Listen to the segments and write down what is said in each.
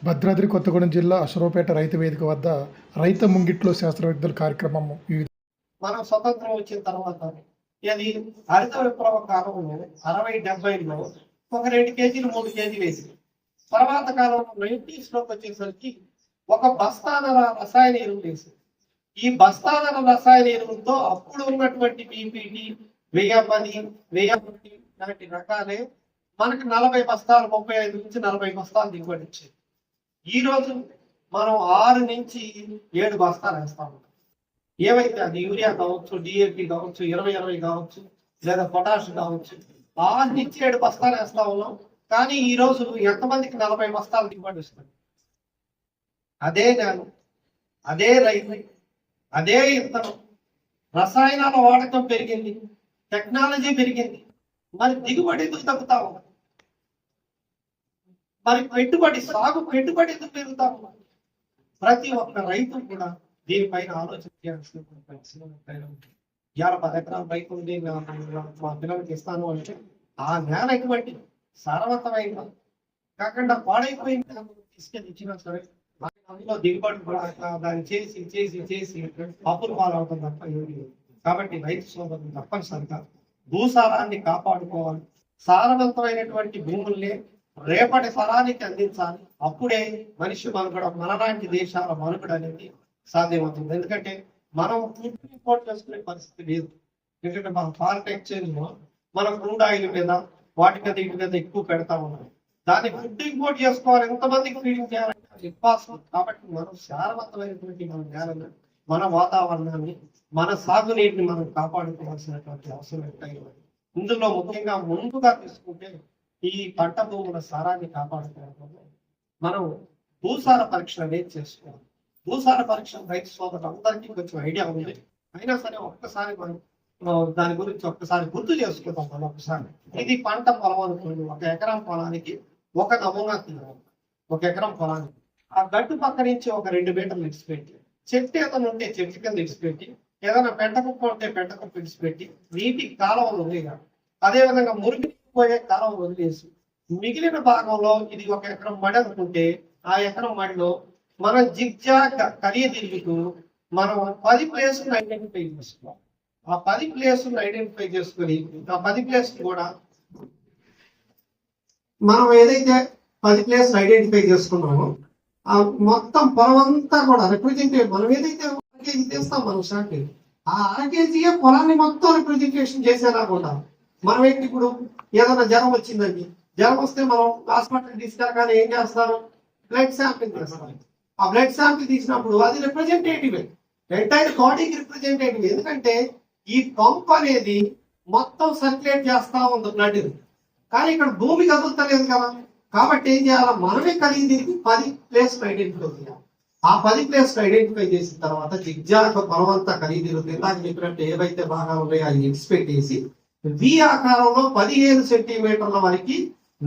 భద్రాద్రి కొత్తగూడెం జిల్లా అశ్వరావుపేట రైతు వేదిక వద్ద రైతు ముంగిట్లో శాస్త్రవేత్తల కార్యక్రమం మనం స్వతంత్రం వచ్చిన తర్వాత ఇది హరిత విప్లవ కాలంలో 60-70లో ఒక 2 కేజీలు 3 కేజీలు వేసి తర్వాత కాలంలో 90s లోకి వచ్చేసరికి ఒక బస్తాల రసాయన ఎరువులు వేసి ఈ బస్తాల రసాయన ఎరువులతో అప్పుడు ఉన్నటువంటి పీపీటీ 1010 1030 లాంటి రకాలే మనకి 40 బస్తాలు 35 నుంచి 40 బస్తాలు దిగుబడి ఇచ్చేది. ఈ రోజు మనం 6 నుంచి 7 బస్తాలు వేస్తాం. ఏవైతే అది యూరియా కావచ్చు, డిఏపి కావచ్చు, 20-20 కావచ్చు, లేదా పొటాష్ కావచ్చు, 6 నుంచి 7 బస్తాలు వేస్తా ఉన్నాం. కానీ ఈ రోజు ఎంతమందికి 40 బస్తాలు దిగుబడి వస్తుంది? అదే నేల, అదే రైతు, అదే ఇత్తనం, రసాయనాల వాడకం పెరిగింది, టెక్నాలజీ పెరిగింది, మరి దిగుబడి ఎందుకు తగ్గుతా ఉంది? మరి సాగు పెట్టుబడి ఎందుకు పెరుగుతా ఉంది? ప్రతి ఒక్క రైతు కూడా దీనిపైన ఆలోచన చేయాల్సిన ఇవాళ 10 ఎకరాల రైతు ఉంది, మా పిల్లలకి ఇస్తాను అంటే ఆ నేల ఎటువంటి సారవంతమైన కాకుండా పాడైపోయిన తీసుకెళ్ళి ఇచ్చినా సరే అందులో దిగుబడి దాన్ని చేసి చేసి చేసి అప్పులు పాలవుతుంది తప్ప ఏమి లేదు. కాబట్టి రైతు సోదరులు తప్పనిసరిగా భూసారాన్ని కాపాడుకోవాలి. సారవంతమైనటువంటి భూముల్ని రేపటి తరానికి అందించాలి. అప్పుడే మనిషి మనుగడ, మనలాంటి దేశాల మనుగడ అనేది సాధ్యమవుతుంది. ఎందుకంటే మనం ఫుడ్ ఇంపోర్ట్ చేసుకునే పరిస్థితి లేదు. ఎందుకంటే మన ఫారెన్ ఎక్స్చేంజ్ లో మనం క్రూడ్ ఆయిల్ మీద వాటి మీద వీటి మీద ఎక్కువ పెడతా ఉన్నాం. దాన్ని ఫుడ్ ఇంపోర్ట్ చేసుకోవాలి, ఎంతమందికి ఫీడింగ్ చేయాలంటే ఇంపాసిబుల్. కాబట్టి మనం సారవంతమైనటువంటి మన నేలను, మన వాతావరణాన్ని, మన సాగునీటిని మనం కాపాడుకోవాల్సినటువంటి అవసరం ఎంతైనా. ఇందులో ముఖ్యంగా ముందుగా తీసుకుంటే ఈ పంట భూముల సారాన్ని కాపాడుకోవడం మనం భూసార పరీక్షలు అనేది చేసుకోవాలి. భూసార పరీక్ష రైతు సోదరులు అందరికీ కొంచెం ఐడియా ఉంది. అయినా సరే ఒక్కసారి మనం దాని గురించి ఒక్కసారి గుర్తు చేసుకుంటాం. మనం ఒకసారి ఇది పంట పొలం అనుకోండి, 1 ఎకరం పొలానికి ఒక నమూనా తీయాలి. 1 ఎకరం పొలానికి ఆ గట్టు పక్క నుంచి ఒక 2 మీటర్లు ఇడిచిపెట్టి, చెట్టు ఏదైనా ఉంటే చెట్టు కింద ఇడిచిపెట్టి, ఏదైనా పెంట కుప్ప ఉంటే పెంట కుప్ప ఇడిచిపెట్టి, నీటి కాలువలు వదిలేయాలి. అదేవిధంగా మురిగిపోయే కాలువ వదిలేసి మిగిలిన భాగంలో ఇది 1 ఎకరం మడి అనుకుంటే ఆ ఎకరం మడిలో మనం జిగ్జాగ్ కలియ తిరుగుతూ మనం 10 ప్లేసులను ఐడెంటిఫై చేసుకోవాలి. ఆ 10 ప్లేసులను ఐడెంటిఫై చేసుకుని ఆ 10 ప్లేసులు కూడా మనం ఏదైతే 10 ప్లేసులు ఐడెంటిఫై చేసుకున్నామో ఆ మొత్తం పొలం అంతా కూడా రిప్రజెంటేటివ్ మనం ఏదైతే 1 కేజీ తీస్తాం మనం షార్ట్ ఆ 1 కేజీయే పొలాన్ని మొత్తం రిప్రజెంటేషన్ చేసేలా కూడా మనం ఏంటి ఇప్పుడు ఏదైనా జ్వరం వచ్చిందండి, జ్వరం వస్తే మనం హాస్పిటల్ తీసుకెళ్ళగానే ఏం చేస్తారు? బ్లడ్ శాంపిల్ చేస్తారు. ఆ బ్లడ్ శాంపిల్ తీసినప్పుడు అది రిప్రజెంటేటివ్, ఎంటైర్ బాడీకి రిప్రజెంటేటివ్. ఎందుకంటే ఈ పంప్ అనేది మొత్తం సర్క్యులేట్ చేస్తా ఉంది బ్లడ్, కానీ ఇక్కడ భూమి కదులుతలేదు కదా. కాబట్టి ఏం చేయాలి? మనమే కలిగి తిరిగి 10 ప్లేస్లు ఐడెంటిఫై చేయాలి. ఆ 10 ప్లేస్లు ఐడెంటిఫై చేసిన తర్వాత జిగ్జాగ్ పొలం అంతా కలిగి తిరుగుతుంది. ఇందాక చెప్పినట్టు ఏవైతే భాగాలు ఉన్నాయో అది ఎక్స్పెక్ట్ చేసి వి ఆకారంలో 15 సెంటీమీటర్ల వరకు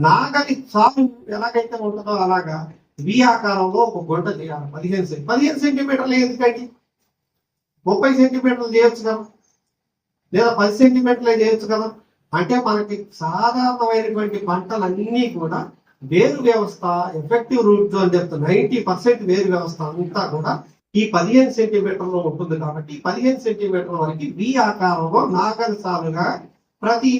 నాగలి సాగు ఎలాగైతే ఉంటుందో అలాగా వి ఆకారంలో ఒక గుంట చేయాలి. 15 సెంటీమీటర్లు ఎందుకండి? 30 సెంటీమీటర్లు చేయొచ్చు కదా, లేదా 10 సెంటీమీటర్లే చేయొచ్చు కదా. అంటే మనకి సాధారణమైనటువంటి పంటలన్నీ కూడా వేరు వ్యవస్థ, ఎఫెక్టివ్ రూట్ జోన్ చెప్తారు 90% వేరు వ్యవస్థ అంతా కూడా ఈ 15 సెంటీమీటర్లో ఉంటుంది. కాబట్టి 15 సెంటీమీటర్ల వరకు వి ఆకారంలో నాగలి సాలుగా ప్రతి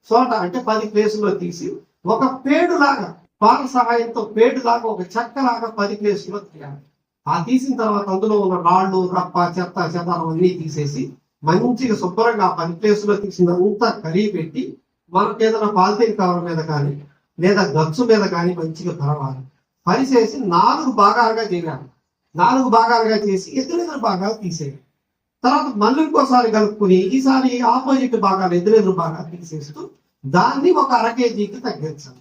చోట అంటే 10 ప్లేసుల్లో తీసి ఒక పేడులాగా పాల సహాయంతో పేడులాగా ఒక చెక్కలాగా 10 ప్లేసుల్లో తీయాలి. ఆ తీసిన తర్వాత అందులో ఉన్న రాళ్ళు, రప్ప, చెత్త చెదారం అన్ని తీసేసి మంచిగా శుభ్రంగా 10 ప్లేసులో తీసినంతా కరిగి పెట్టి మనకు ఏదైనా పాలిథిన్ కవర్ మీద కానీ లేదా గచ్చు మీద కానీ మంచిగా పరవాలి. పరిచేసి 4 భాగాలుగా చేయాలి. 4 భాగాలుగా చేసి ఎదురెదురు భాగాలు తీసేయాలి. తర్వాత మళ్ళీ ఇంకోసారి కలుపుకుని ఈసారి ఆపోజిట్ భాగాలు ఎదురెదురు భాగాలు తీసేస్తూ దాన్ని ఒక 1/2 కేజీకి తగ్గించాలి.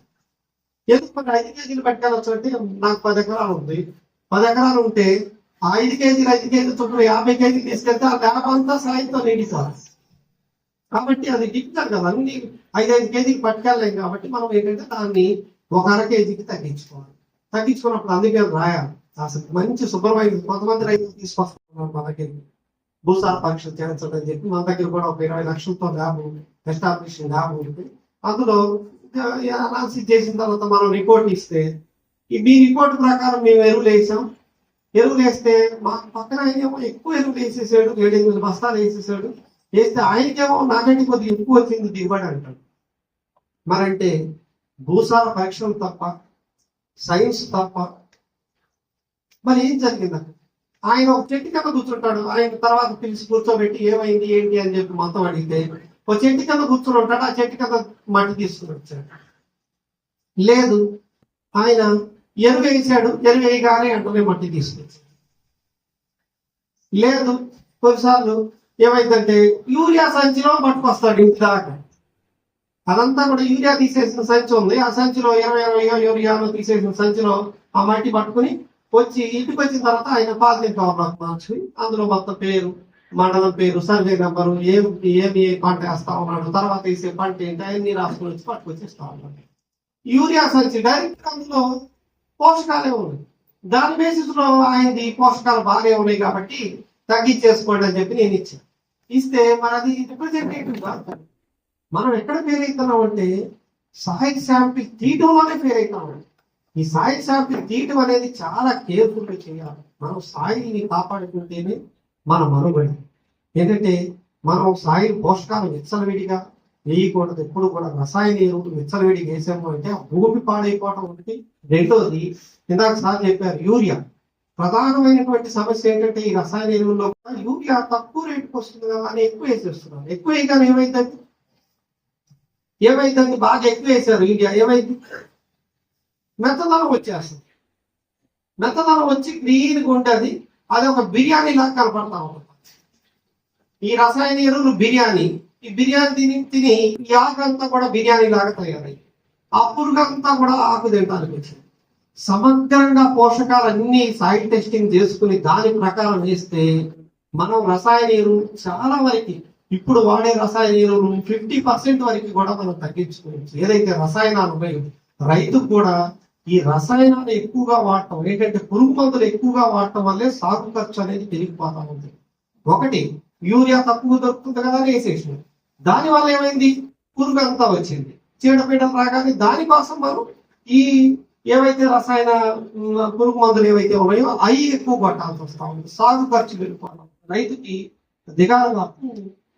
ఎందుకు 5 కేజీలు పెట్టాల్సి అంటే నాకు 10 ఎకరాలు ఉంది. 10 ఎకరాలు ఉంటే ఆ 5 కేజీలు చొప్పున 50 కేజీలు తీసుకెళ్తే ఆ ల్యాబ్ అంతా సాయంతో నిండిపోవాలి. కాబట్టి అది డిఫికల్ట్ కదా, అన్ని 5 కేజీలు పట్టుకెళ్ళలేం. కాబట్టి మనం ఏంటంటే దాన్ని ఒక 1/2 కేజీకి తగ్గించుకోవాలి. తగ్గించుకున్నప్పుడు అందుకే రాయాలి. అసలు మంచి శుభ్రమైన కొంతమంది రైతులు తీసుకొస్తున్నారు మన దగ్గర భూసార పరీక్షలు చేయించడం చెప్పి మన దగ్గర కూడా ఒక 20 లక్షలతో ల్యాబ్ ఎస్టాబ్లిష్ ల్యాబ్ ఉంటుంది. అందులో అనాలిసిస్ చేసిన తర్వాత మనం రిపోర్ట్ ఇస్తే మీ రిపోర్ట్ ప్రకారం మేము ఎరువులు వేసాం. ఎరువులు వేస్తే మా పక్కన ఆయనేమో ఎక్కువ ఎరువులు వేసేసాడు, 7-8 బస్తాలు వేసేసాడు. వేస్తే ఆయనకేమో నాకంటే కొద్దిగా ఎక్కువ వచ్చింది దిగుబడి అంటాడు. మరంటే భూసార పరీక్షలు తప్ప, సైన్స్ తప్ప, మరి ఏం జరిగింది? ఆయన ఒక చెట్టు కింద కూర్చుంటాడు. ఆయన తర్వాత పిలిచి కూర్చోబెట్టి ఏమైంది ఏంటి అని చెప్పి మొత్తం అడిగితే ఒక చెట్టు కింద కూర్చుని ఉంటాడు. ఆ చెట్టు కింద మట్టి తీసుకుని వచ్చాడు. లేదు, ఆయన ఎరువు వేసాడు, ఎరువు వేయగానే అంటనే మట్టి తీసుకొచ్చాడు. లేదు, కొన్నిసార్లు ఏమైందంటే యూరియా సంచిలో పట్టుకొస్తాడు ఇంటి దాకా. అదంతా కూడా యూరియా తీసేసిన సంచి ఉంది, ఆ సంచిలో 20 యూరియాను తీసేసిన సంచిలో ఆ మట్టి పట్టుకుని వచ్చి ఇంటికి వచ్చిన తర్వాత ఆయన పాలిథిన్ కవర్లోకి మార్చుకుని అందులో మొత్తం పేరు, మండలం పేరు, సర్వే నెంబరు, ఏమి పంట వేస్తా ఉన్నాడు, తర్వాత వేసే పంట ఏంటి అవన్నీ రాసుకుని వచ్చి పట్టుకొచ్చేస్తా ఉన్నాడు. యూరియా సంచి డైరెక్ట్ అందులో పోషకాలే ఉన్నాయి. దాని బేసిస్ లో ఆయనది పోషకాలు బాగానే ఉన్నాయి కాబట్టి తగ్గించేసుకోండి అని చెప్పి నేను ఇచ్చాను. ఇస్తే మరి అది రిప్రజెంటేటివ్ కాదు. మనం ఎక్కడ ఫెయిల్ అవుతున్నాం అంటే సాయిల్ శాంపిల్ తీయటంలోనే ఫెయిల్ అవుతాం. ఈ సాయిల్ శాంపిల్ తీయటం అనేది చాలా కేర్ఫుల్గా చేయాలి. మనం సాయిల్ని కాపాడుకుంటేనే మన మనుగడ. ఏంటంటే మనం సాయిల్ పోషకాలు విచ్చలవిడిగా వేయకూడదు. ఎప్పుడు కూడా రసాయన ఎరువులు విచ్చలవిడిగా వేసాము అంటే భూమి పాడైపోవడం ఒకటి. రెండోది ఇందాక సార్ చెప్పారు యూరియా. ప్రధానమైనటువంటి సమస్య ఏంటంటే ఈ రసాయన ఎరువుల్లో యూరియా తక్కువ రేటుకు వస్తుంది కదా అని ఎక్కువ వేసేస్తున్నారు. ఎక్కువ వేయగానే ఏమైందండి బాగా ఎక్కువ వేసారు యూరియా, ఏమైంది మెత్తదనం వచ్చేస్తుంది. మెత్తదనం వచ్చి గ్రీన్గా ఉంటుంది. అది ఒక బిర్యానీ లాగా కనపడతా ఉంటుంది. ఈ రసాయన ఎరువులు బిర్యానీ, ఈ బిర్యానీ తిని ఈ ఆకు అంతా కూడా బిర్యానీ లాగా తయారయ్యి ఆ పురుగంతా కూడా ఆకు తినడానికి వచ్చింది. సమగ్రంగా పోషకాలన్నీ సాయిల్ టెస్టింగ్ చేసుకుని దాని ప్రకారం వేస్తే మనం రసాయన ఎరువులు చాలా వరకు ఇప్పుడు వాడే రసాయన ఎరువులు 50% వరకు కూడా మనం తగ్గించుకోవచ్చు. ఏదైతే రసాయనాలు ఉన్నాయో రైతుకు కూడా ఈ రసాయనాలు ఎక్కువగా వాడటం ఏంటంటే పురుగు మందులు ఎక్కువగా వాడటం వల్లే సాగు ఖర్చు అనేది పెరిగిపోతా ఉంది. ఒకటి యూరియా తక్కువ దొరుకుతుంది కదా వేసేసి దానివల్ల ఏమైంది పురుగు అంతా వచ్చింది, చీడపీడలు రాగానే దానికోసం మనం ఈ ఏవైతే రసాయన పురుగు మందులు ఏవైతే ఉన్నాయో అవి ఎక్కువ కొట్టాల్సి వస్తా ఉంది. సాగు ఖర్చు పెరిగిపోవడం, రైతుకి దిగాలుగా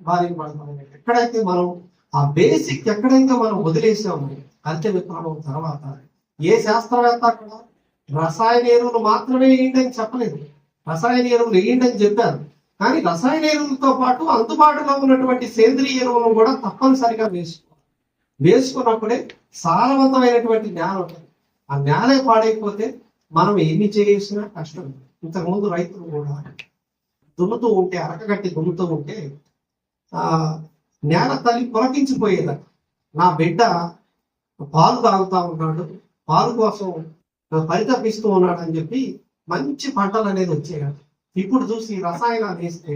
భారీ పడతాం. ఎక్కడైతే మనం ఆ బేసిక్ ఎక్కడైతే మనం వదిలేసామో అంత్య విప్లవం తర్వాత ఏ శాస్త్రవేత్త కూడా రసాయన ఎరువులు మాత్రమే వేయండి అని చెప్పలేదు. రసాయన ఎరువులు వేయండి అని చెప్పారు. కానీ రసాయన ఎరువులతో పాటు అందుబాటులో ఉన్నటువంటి సేంద్రియ ఎరువులను కూడా తప్పనిసరిగా వేసుకున్నప్పుడే సారవంతమైనటువంటి నేల ఉంటుంది. ఆ నేలే పాడైపోతే మనం ఏమి చేసినా కష్టం. ఇంతకుముందు రైతులు కూడా దున్నుతూ ఉంటే అరకగట్టి దున్నుతూ ఉంటే నేల తల్లి పులకించిపోయేది. నా బిడ్డ పాలు తాగుతా ఉన్నాడు, పాలు కోసం పరితపిస్తూ ఉన్నాడు అని చెప్పి మంచి పంటలు అనేది వచ్చేయాలి. ఇప్పుడు చూసి రసాయనాలు వేస్తే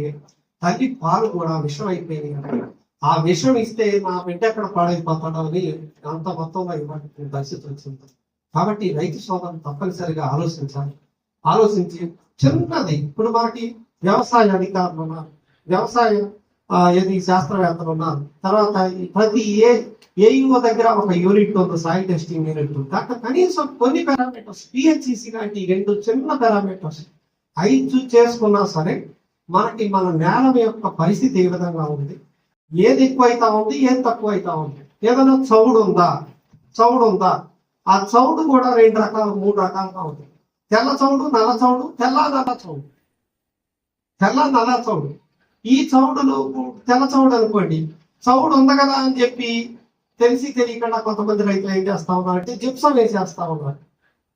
తల్లి పాలు కూడా విషం అయిపోయినాయి. ఆ విషం ఇస్తే నా బిడ్డ ఎక్కడ పాడైపోతాడో అని అంత మొత్తంలో ఇవ్వడానికి పరిస్థితి వచ్చింది. కాబట్టి రైతు సోదరులు తప్పనిసరిగా ఆలోచించి చిన్నది ఇప్పుడు మనకి వ్యవసాయ అధికారులు ఉన్నారు, వ్యవసాయ శాస్త్రవేత్తలు ఉన్నారు. తర్వాత ప్రతి ఏఈఓ దగ్గర ఒక యూనిట్ ఉంది, సాయిల్ టెస్టింగ్ యూనిట్. దాంట్లో కనీసం కొన్ని పారామీటర్స్ పిహెచ్సిసి లాంటి 2 చిన్న పారామీటర్స్ అవి చేసుకున్నా సరే మనకి మన నేల యొక్క పరిస్థితి ఏ విధంగా ఉంది, ఏది ఎక్కువ అవుతా ఉంది, ఏది తక్కువ అవుతా ఉంది, ఏదైనా చౌడు ఉందా. ఆ చౌడు కూడా 2 రకాలు 3 రకాలుగా ఉంది. తెల్ల చౌడు, నల్ల చౌడు, తెల్ల నల్ల చౌడు. ఈ చౌడులు తెల్ల చౌడు అనుకోండి, చౌడు ఉంది కదా అని చెప్పి తెలియకుండా కొంతమంది రైతులు ఏం చేస్తా ఉన్నారంటే జిప్సం వేసేస్తా ఉన్నారు.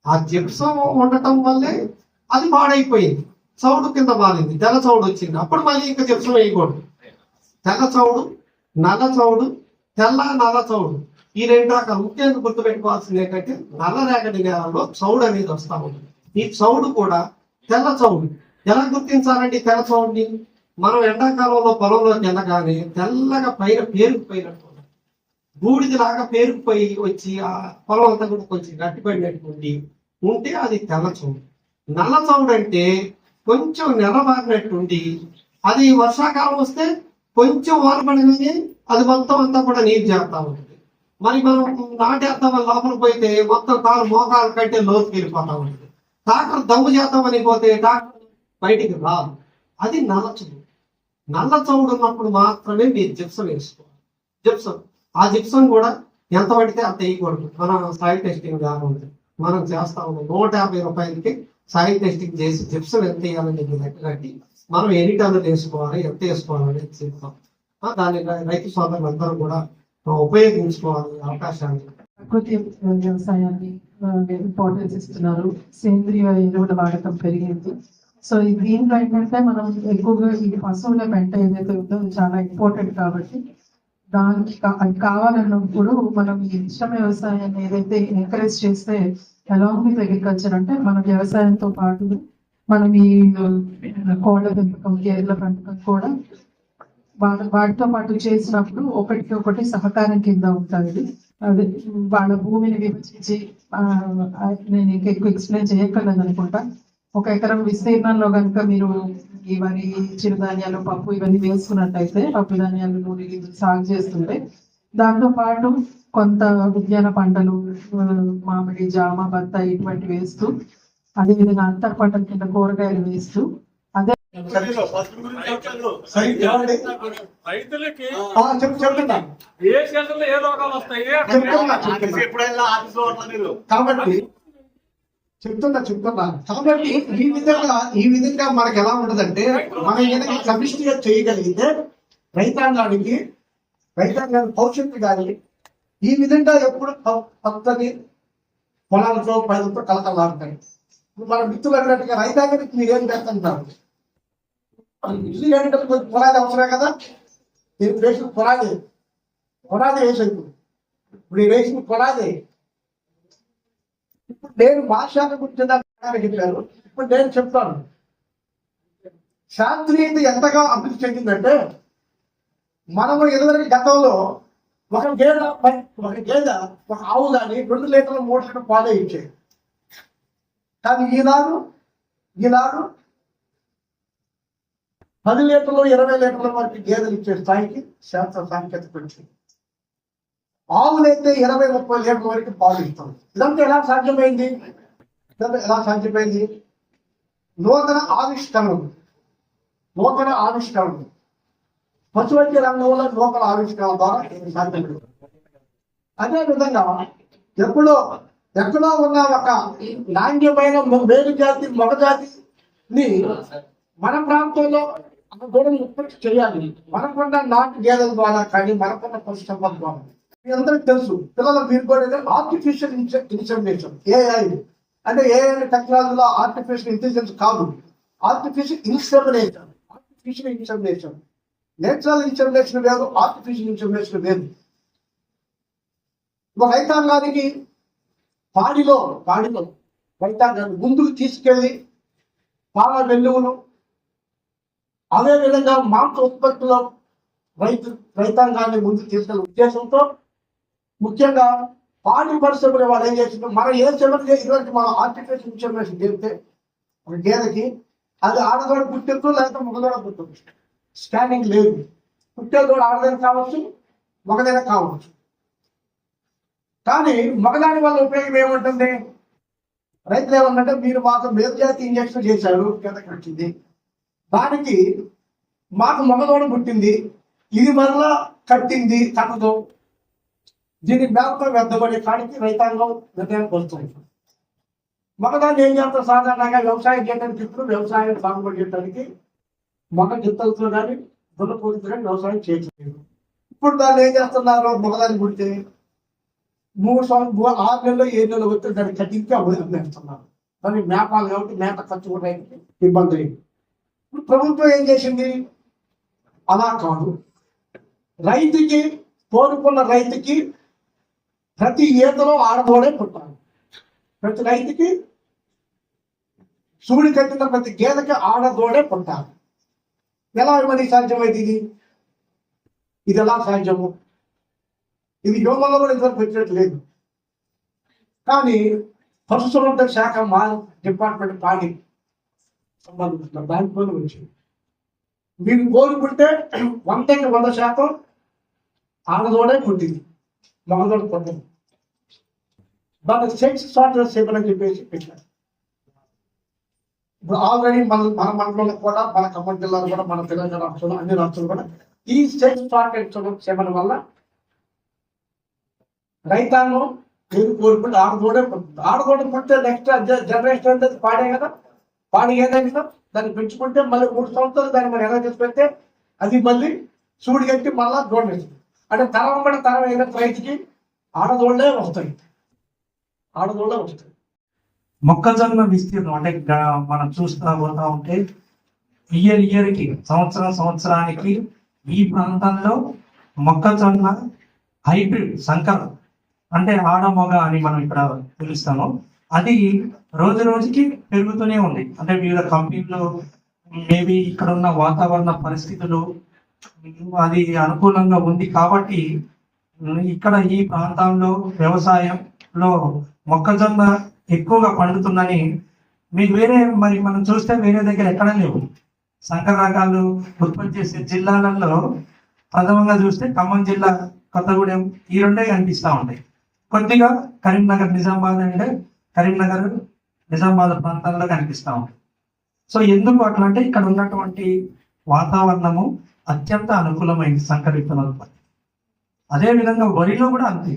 ఆ జిప్సం ఉండటం వల్లే అది పాడైపోయింది, చౌడు కింద మారింది, తెల్ల చౌడు వచ్చింది. అప్పుడు మళ్ళీ ఇంకా జిప్సం వేయకూడదు. తెల్ల చౌడు, నల్ల చౌడు, నల్ల చౌడు ఈ 2 రకాలు. ముఖ్యంగా గుర్తుపెట్టుకోవాల్సింది ఏంటంటే నల్ల రేగడి నేలలో చౌడు అనేది వస్తా ఉంది. ఈ చౌడు కూడా తెల్ల చౌడు. ఎలా గుర్తించాలండి తెల్ల చౌడుని? మనం ఎండాకాలంలో పొలంలోకి వెళ్ళగానే తెల్లగా పైన పేరుకుపోయినట్టు బూడిదిలాగా పేరుకుపోయి వచ్చి ఆ పొలం అంతా కూడా కొంచెం గట్టిపడినట్టు ఉంటే అది తెల్ల చౌడు. నల్ల చౌడు అంటే కొంచెం నెలబారినట్టుండి అది వర్షాకాలం వస్తే కొంచెం వానపడగానే అది మొత్తం అంతా కూడా నీరు చేరుతా ఉంటుంది. మరి మనం నాటేద్దామని లోపల పోయితే మొత్తం కాలు మోకాలు కంటే లోతుకి వెళ్ళిపోతా ఉంటుంది. ట్రాక్టర్ దమ్ము చేద్దామని పోతే ట్రాక్టర్ బయటికి రాదు. అది నల్ల చవుడు. నల్ల చవుడు ఉన్నప్పుడు మాత్రమే మీరు జిప్సం వేసుకోవాలి. ఆ జిప్సం కూడా ఎంత పడితే అంత వేయకూడదు. మన సాయిల్ టెస్టింగ్ కాకుండా మనం చేస్తా ఉన్నాం. 150 రూపాయలకి సాయిల్ టెస్టింగ్ చేసి జిప్సం ఎంత వేయాలని లెక్క కట్టి మనం ఎన్ని టన్నులు వేసుకోవాలి, ఎంత వేసుకోవాలని చెప్తాం. దాన్ని రైతు సోదరులందరూ కూడా ఉపయోగించుకోవాలి అవకాశాన్ని. ప్రకృతి వ్యవసాయాన్ని ఇంపార్టెన్స్ ఇస్తున్నారు. సేంద్రియ ఎరువుల వాడకం పెరిగింది. సో దీంట్లో ఏంటంటే మనం ఎక్కువగా ఈ పశువుల పెంట ఏదైతే ఉందో అది చాలా ఇంపార్టెంట్ కాబట్టి దానికి అది కావాలన్నప్పుడు మనం ఈ మిశ్రమ వ్యవసాయాన్ని ఏదైతే ఎంకరేజ్ చేస్తే అలాంగ్ విత్ అగ్రికల్చర్ అంటే మన వ్యవసాయంతో పాటు మనం ఈ కోళ్ళ పెంపకం, గేదెల పెంపకం కూడా వాటితో పాటు చేసినప్పుడు ఒకటి సహకారం కింద ఉంటుంది. అదే వాళ్ళ భూమిని విభజించి నేను ఇంకా ఎక్కువ ఎక్స్ప్లెయిన్ చేయక్కర్లేదు అనుకుంటా. 1 ఎకరం విస్తీర్ణంలో కనుక మీరు ఈ వరి, చిరుధాన్యాలు, పప్పు ఇవన్నీ వేసుకున్నట్టయితే, పప్పు ధాన్యాలు, నూనె గింజలు సాగు చేస్తుంటే దాంతో పాటు కొంత ఉద్యాన పంటలు, మామిడి, జామ, బత్తాయి ఇటువంటి వేస్తూ, అదేవిధంగా అంతర పంటల కింద కూరగాయలు వేస్తూ అదే రైతులకి చెప్తున్నా ఏ సీజన్లో ఏ రోగాలు వస్తాయి కాబట్టి కాబట్టి ఈ విధంగా మనకి ఎలా ఉండదంటే, మనం ఏదైనా సమిష్టిగా చేయగలిగితే రైతాంగానికి భవిష్యత్తు కానీ ఈ విధంగా ఎప్పుడు పచ్చని పొలాలతో పైలతో కలకలాడుతాయి. మన మిత్రులు అన్నట్టుగా రైతాంగానికి మీరు ఏం చేస్తుంటారు? ఇల్లు ఏంటంటే పొలాది అవసరమే కదా. మీరు వేసిన పొలాది వేసేది ఇప్పుడు ఈ వేసిన పొలాది. ఇప్పుడు నేను భాషల గురించి చెప్పాను. ఇప్పుడు నేను చెప్తాను. శాస్త్రీయత ఎంతగా అభివృద్ధి చెందిందంటే, మనము ఎదువరకు గతంలో ఒక గేదె ఒక ఆవు కానీ 2 లీటర్లు 3 లీటర్లు పాలే ఇచ్చేది. కానీ ఈనాడు 10 లీటర్లు 20 లీటర్ల వరకు గేదెలు ఇచ్చే స్థాయికి శాస్త్ర సాంకేతిక వచ్చింది. ఆవులైతే 20-30 లీటర్ల వరకు పాలు ఇస్తుంది. ఇదంతా ఎలా సాధ్యమైంది? నూతన ఆవిష్కరణలు పశువైద్య రంగంలో నూతన ఆవిష్కరణ ద్వారా సాధ్యమైంది. అదేవిధంగా ఎక్కడో ఉన్న ఒక నాణ్యమైన మేలు జాతి, మగ జాతిని మన ప్రాంతంలో కూడా ఉత్పత్తి చేయాలి. మనకున్న నాటు గేదెల ద్వారా కానీ, మనకున్న పశు సంపద ద్వారా. మీ అందరికి తెలుసు, పిల్లలు మీరు కూడా ఆర్టిఫిషియల్ ఇన్సెమినేషన్, AI అంటే AI టెక్నాలజీలో ఆర్టిఫిషియల్ ఇంటెలిజెన్స్ కాదు, ఆర్టిఫిషియల్ ఇన్సెమినేషన్. నేచురల్ ఇన్సెమినేషన్ వేరు, ఆర్టిఫిషియల్ ఇన్సెమినేషన్ వేరు. రైతాంగానికి పాడిలో రైతాంగాన్ని ముందుకు తీసుకెళ్లి పాల వెల్లువలు, అదే విధంగా మాంస ఉత్పత్తిలో రైతాంగాన్ని ముందుకు తీసుకెళ్లే ఉద్దేశంతో ముఖ్యంగా పాడి పరిశ్రమలు వాళ్ళు ఏం చేస్తున్నారు, మనం ఏ చెమట ఇటువంటి మనం ఆర్టిఫిషియల్ ఇన్సెమినేషన్ చేస్తే ఒక గేదెకి అది ఆడదోడ పుట్టెత్తు లేకపోతే మగదోడ పుట్టచ్చు. స్కానింగ్ లేదు. పుట్టేదోడ ఆడదైనా కావచ్చు, మగదైనా కావచ్చు. కానీ మగదాని వల్ల ఉపయోగం ఏముంటుంది? రైతులు ఏమన్నంటే, మీరు మాకు మేలుజాతి ఇంజక్షన్ చేశారు, కిందకి వచ్చింది, దానికి మాకు మగదోడ పుట్టింది, ఇది మరలా కట్టదు, దీని మేలతో వ్యర్థపడే కాడికి రైతాంగం నిర్ణయానికి వస్తుంది. మగదాన్ని ఏం చేస్తారు? సాధారణంగా వ్యవసాయం చేయడానికి ఇప్పుడు వ్యవసాయం సాగుబడి చేయడానికి మగ గిత్తలతో కానీ దున్నపోతుతో కానీ వ్యవసాయం చేయట్లేదు. ఇప్పుడు దాన్ని ఏం చేస్తున్నారు? మగదాన్ని పుడితే 6 నెలలు 7 నెలలు వచ్చి దాన్ని కట్టించి అమ్ముతున్నారు. దాన్ని మేపాలు కాబట్టి మేత ఖర్చు కూడా ఇబ్బంది అయింది. ఇప్పుడు ప్రభుత్వం ఏం చేసింది? అలా కాదు, రైతుకి కోరుకున్న రైతుకి ప్రతి ఈతలో ఆడదోడే పుట్టాలి. ప్రతి రైతుకి సూడి కట్టిన ప్రతి గేదెకి ఆడదోడే పుట్టాలి. ఎలా మరి సాధ్యమైంది? ఇది ఎలా సాధ్యము? ఇది యోగంలో కూడా ఇంతవరకు వచ్చినట్టు లేదు. కానీ పశుసంవర్ధక శాఖ మా డిపార్ట్మెంట్ పాడి సంబంధించిన దానిపైన వచ్చింది. మీకు కోరుకుంటే 100% ఆడదోడే పుట్టింది. మామూలు పద్ధతి మన సెక్స్ స్టార్టర్ చేయమని చెప్పేసి పెట్టారు. ఇప్పుడు ఆల్రెడీ మన మండలంలో కూడా, మన ఖమ్మం జిల్లాలో కూడా, మన తెలంగాణ రాష్ట్రంలో, అన్ని రాష్ట్రాలు కూడా ఈ సెక్స్ స్టార్టర్ చేయడం వల్ల రైతాంగం ఏది కోరుకుంటే ఆడదూడ పుట్టే నెక్స్ట్ జనరేషన్ అంటే పాడే కదా, పాడి ఏదైనా దాన్ని పెంచుకుంటే మళ్ళీ 3 సంవత్సరాలు దాన్ని మనం ఎలా చేసి పెడితే అది మళ్ళీ సూడి కట్టి మళ్ళా దూడలేదు అంటే తరం కూడా తరం ఏదైనా రైతుకి ఆడదోళ్లే వస్తాయి. మొక్కజొన్న విస్తీర్ణం అంటే మనం చూస్తా పోతా ఉంటే ఇయర్కి సంవత్సరానికి ఈ ప్రాంతంలో మొక్కజొన్న హైబ్రిడ్ సంకరం అంటే ఆడమొగ అని మనం ఇక్కడ పిలుస్తాము, అది రోజు రోజుకి పెరుగుతూనే ఉంది. అంటే వివిధ కంపెనీలు మేబీ ఇక్కడ ఉన్న వాతావరణ పరిస్థితులు అది అనుకూలంగా ఉంది కాబట్టి ఇక్కడ ఈ ప్రాంతంలో వ్యవసాయంలో మొక్కజొన్న ఎక్కువగా పండుతుందని మీకు మరి మనం చూస్తే వేరే దగ్గర ఎక్కడ లేవు. సంకర రకాలు ఉత్పత్తి చేసే జిల్లాలలో ప్రథమంగా చూస్తే ఖమ్మం జిల్లా, కొత్తగూడెం ఈ రెండే కనిపిస్తూ ఉంటాయి. కొద్దిగా కరీంనగర్, నిజామాబాద్ అంటే కరీంనగర్, నిజామాబాద్ ప్రాంతాల్లో కనిపిస్తూ ఉంటాయి. సో ఎందుకు అట్లా అంటే ఇక్కడ ఉన్నటువంటి వాతావరణము అత్యంత అనుకూలమైంది సంకర విత్తనోత్పత్తి. అదేవిధంగా వరిలో కూడా అంతే.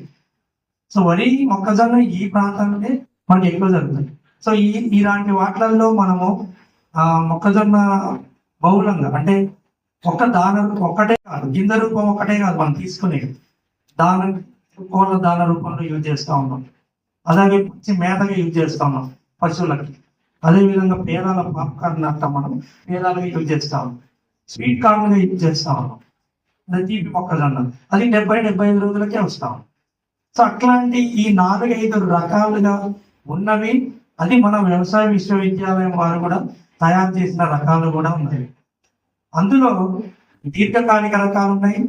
సో వరి, మొక్కజొన్న ఈ ప్రాంతంలోనే మనకి ఎక్కువ జరుగుతుంది. సో ఇలాంటి వాటిలలో మనము మొక్కజొన్న బహుళంగా అంటే ఒక్కటే కాదు, గింజ రూపం ఒకటే కాదు మనం తీసుకునేది, కోళ్ళ దాన రూపంలో యూజ్ చేస్తూ ఉన్నాం. అలాగే పచ్చి మేతగా యూజ్ చేస్తూ ఉన్నాం పశువులకి. అదేవిధంగా పేరాల పాప్కార్న్ అంటాం, మనం పేరాలుగా యూజ్ చేస్తూ ఉన్నాం. స్వీట్ కార్న్గా యూజ్ చేస్తూ ఉన్నాం. తీపి మొక్కజొన్న అది 70-75 రోజులకే వస్తాం. సో అట్లాంటి ఈ 4-5 రకాలుగా ఉన్నవి, అది మన వ్యవసాయ విశ్వవిద్యాలయం వారు కూడా తయారు చేసిన రకాలు కూడా ఉన్నాయి. అందులో దీర్ఘకాలిక రకాలు ఉన్నాయి,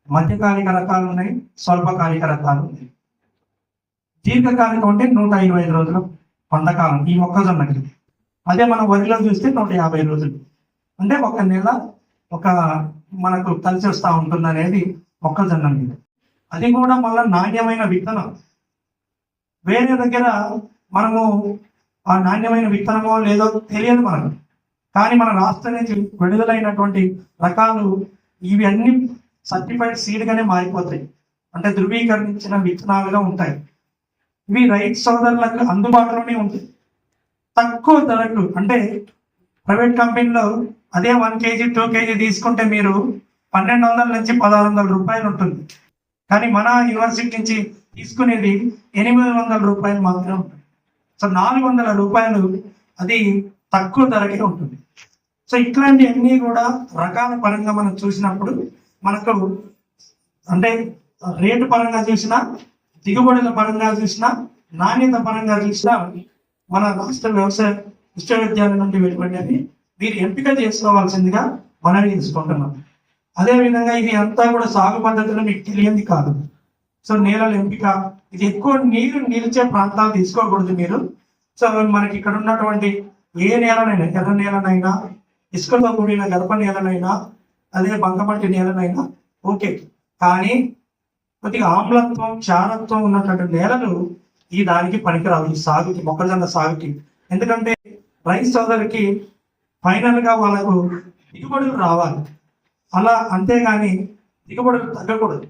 మధ్యకాలిక రకాలు ఉన్నాయి, స్వల్పకాలిక రకాలు ఉన్నాయి. దీర్ఘకాలికం అంటే 125 రోజుల పంటకాలం ఈ మొక్కజొన్నకి. అదే మనం వరిలో చూస్తే 150 రోజులు, అంటే 1 నెల మనకు కలిసి వస్తూ ఉంటుంది అనేది మొక్కజొన్న మీద. అది కూడా మళ్ళీ నాణ్యమైన విత్తనం. వేరే దగ్గర మనము ఆ నాణ్యమైన విత్తనమో లేదో తెలియదు మనకు, కానీ మన రాష్ట్రం నుంచి విడుదలైనటువంటి రకాలు ఇవి అన్ని సర్టిఫైడ్ సీడ్గానే మారిపోతాయి, అంటే ధృవీకరించిన విత్తనాలుగా ఉంటాయి. ఇవి రైతు సోదరులకు అందుబాటులోనే ఉంటాయి, తక్కువ ధరకు. అంటే ప్రైవేట్ కంపెనీలో అదే 1 kg 2 kg తీసుకుంటే మీరు 1200 నుంచి 1600 రూపాయలు ఉంటుంది, కానీ మన యూనివర్సిటీ నుంచి తీసుకునేది 800 రూపాయలు మాత్రమే ఉంటుంది. సో 400 రూపాయలు అది తక్కువ ధరకే ఉంటుంది. సో ఇట్లాంటివన్నీ కూడా రకాల పరంగా మనం చూసినప్పుడు మనకు అంటే రేటు పరంగా చూసినా, దిగుబడుల పరంగా చూసినా, నాణ్యత పరంగా చూసినా మన రాష్ట్ర వ్యవసాయ విశ్వవిద్యాలయం నుండి వెలువడినవి మీరు ఎంపిక చేసుకోవాల్సిందిగా మనవి తీసుకుంటున్నాం. అదేవిధంగా ఇది అంతా కూడా సాగు పద్ధతిలో మీకు తెలియంది కాదు. సో నేలల ఎంపిక, ఇది ఎక్కువ నీరు నిలిచే ప్రాంతాలు తీసుకోకూడదు మీరు. సో మనకి ఇక్కడ ఉన్నటువంటి ఏ నేలనైనా, ఎర్ర నేలనైనా, ఇసుకతో కూడిన గర్భ నేలనైనా, అదే బంకమట్టి నేలనైనా ఓకే, కానీ కొద్దిగా ఆమ్లత్వం, క్షారత్వం ఉన్నటువంటి నేలలు ఈ దానికి పనికిరావు, ఈ సాగుకి, మొక్కజొన్న సాగుకి. ఎందుకంటే రైతు సోదరికి ఫైనల్ గా వాళ్ళకు దిగుబడులు రావాలి, అలా అంతేగాని దిగుబడులు తగ్గకూడదు.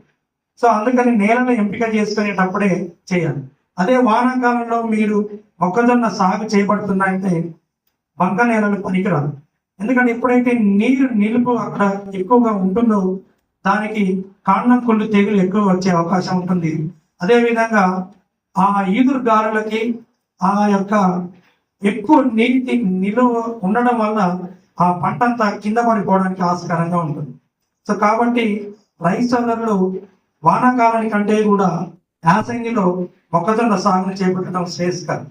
సో అందుకని నేలను ఎంపిక చేసుకునేటప్పుడే చేయాలి. అదే వానాకాలంలో మీరు మొక్కజొన్న సాగు చేపడుతున్నాయంటే బంక నేలలు పనికిరాదు. ఎందుకంటే ఎప్పుడైతే నీరు నిలుపు అక్కడ ఎక్కువగా ఉంటుందో దానికి కాండం కుళ్ళు తెగులు ఎక్కువ వచ్చే అవకాశం ఉంటుంది. అదేవిధంగా ఆ ఈదురు గాలులకి ఆ యొక్క ఎక్కువ నీటి నిలువ ఉండడం వల్ల ఆ పంట అంతా కింద పడిపోవడానికి ఆస్కారంగా ఉంటుంది. సో కాబట్టి రైతు సోదరులు వానాకాలానికంటే కూడా యాసంగిలో మొక్కజొన్న సాగును చేపట్టడం శ్రేయస్కరం.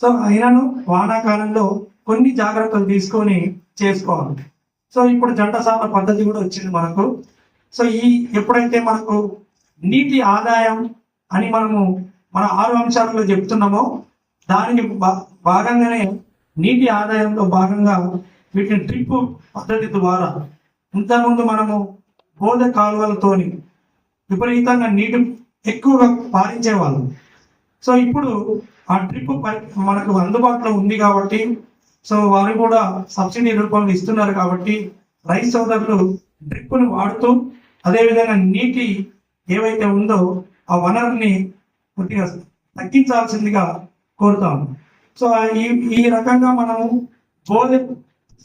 సో అయినను వానాకాలంలో కొన్ని జాగ్రత్తలు తీసుకొని చేసుకోవాలి. సో ఇప్పుడు జంట సాగుల పద్ధతి కూడా వచ్చింది మనకు. సో ఎప్పుడైతే మనకు నీటి ఆదాయం అని మనము మన 6 అంశాలలో చెప్తున్నామో దానికి భాగంగానే నీటి ఆదాయంలో భాగంగా వీటిని డ్రిప్ పద్ధతి ద్వారా, ఇంతకుముందు మనము బోధ కాలువలతోని విపరీతంగా నీటి ఎక్కువగా పాలించేవాళ్ళు. సో ఇప్పుడు ఆ డ్రిప్ మనకు అందుబాటులో ఉంది కాబట్టి, సో వారు కూడా సబ్సిడీ రూపంలో ఇస్తున్నారు కాబట్టి రైతు సోదరులు డ్రిప్ను వాడుతూ అదేవిధంగా నీటి ఏవైతే ఉందో ఆ వనరుని కొద్దిగా తగ్గించాల్సిందిగా కోరుతాం. సో ఈ రకంగా మనము బోధ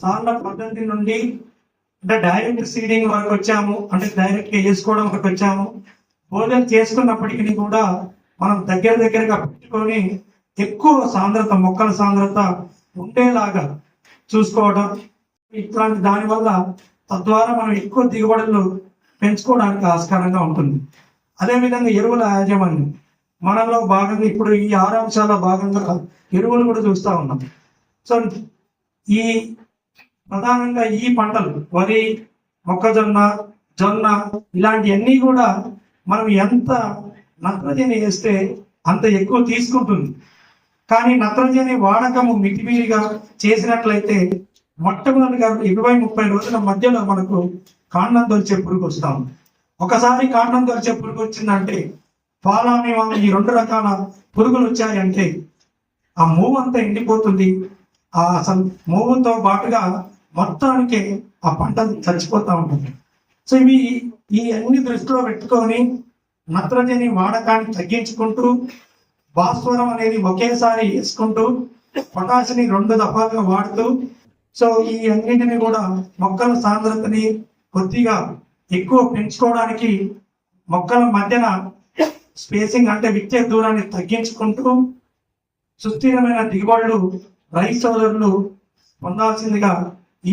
సార్ల పద్ధతి నుండి అంటే డైరెక్ట్ సీడింగ్ వరకు వచ్చాము, అంటే డైరెక్ట్ గా వేసుకోవడం వరకు వచ్చాము. బోధన చేసుకున్నప్పటికీ కూడా మనం దగ్గరగా పెట్టుకొని ఎక్కువ సాంద్రత మొక్కల సాంద్రత ఉండేలాగా చూసుకోవడం ఇట్లాంటి దానివల్ల తద్వారా మనం ఎక్కువ దిగుబడులు పెంచుకోవడానికి ఆస్కారంగా ఉంటుంది. అదేవిధంగా ఎరువుల యాజమాన్యం మనలో భాగంగా ఇప్పుడు ఈ 6 అంశాల భాగంగా ఎరువులు కూడా చూస్తూ ఉన్నాం. సో ఈ ప్రధానంగా ఈ పంటలు వరి, మొక్కజొన్న, జొన్న ఇలాంటివన్నీ కూడా మనం ఎంత నత్రజని వేస్తే అంత ఎక్కువ తీసుకుంటుంది. కానీ నత్రజని వాడకము మితిమీరిగా చేసినట్లయితే మొట్టమొదటిగా 20-30 రోజుల మధ్యలో మనకు కాండం దొరిచే పురుగు వస్తాం. ఒకసారి కాండం దొరిచే పురుగు వచ్చిందంటే పాలాని ఈ 2 రకాల పురుగులు వచ్చాయంటే ఆ మూవ్ అంతా ఎండిపోతుంది. ఆ అసలు మూవుతో పాటుగా మొత్తానికి ఆ పంట చచ్చిపోతూ ఉంటుంది. సో ఈ అన్ని దృష్టిలో పెట్టుకొని నత్రజని వాడకాన్ని తగ్గించుకుంటూ భాస్వరం అనేది ఒకేసారి వేసుకుంటూ పొటాషిని 2 దఫాలుగా వాడుతూ సో ఈ అన్నింటినీ కూడా మొక్కల సాంద్రతని కొద్దిగా ఎక్కువ పెంచుకోవడానికి మొక్కల మధ్యన స్పేసింగ్ అంటే విత్తే దూరాన్ని తగ్గించుకుంటూ సుస్థిరమైన దిగుబడులు రైతు సోదరులు పొందాల్సిందిగా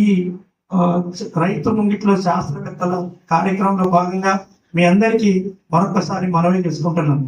ఈ రైతు ముంగిట్లో శాస్త్రవేత్తల కార్యక్రమంలో భాగంగా మీ అందరికీ మరొకసారి మనవి చేసుకుంటున్నాను.